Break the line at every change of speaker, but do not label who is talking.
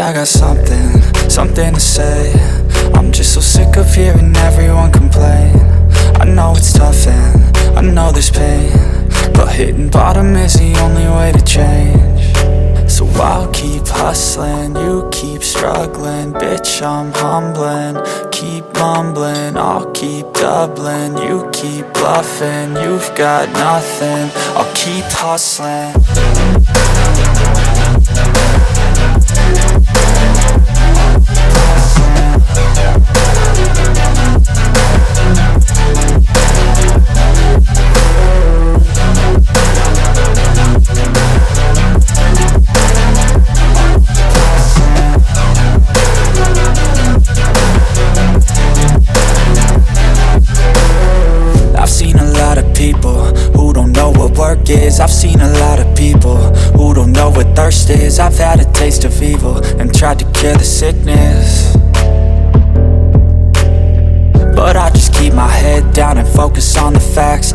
I got something to say. I'm just so sick of hearing everyone complain. I know it's tough and I know there's pain, but hitting bottom is the only way to change. So I'll keep hustling, you keep struggling. Bitch, I'm humbling, keep mumbling. I'll keep doubling, you keep bluffing. You've got nothing, I'll keep hustling. I've seen a lot of people who don't know what work is. I've seen a lot of people who don't know what thirst is. I've had a taste of evil and tried to cure the sickness, but I just keep my head down and focus on the facts.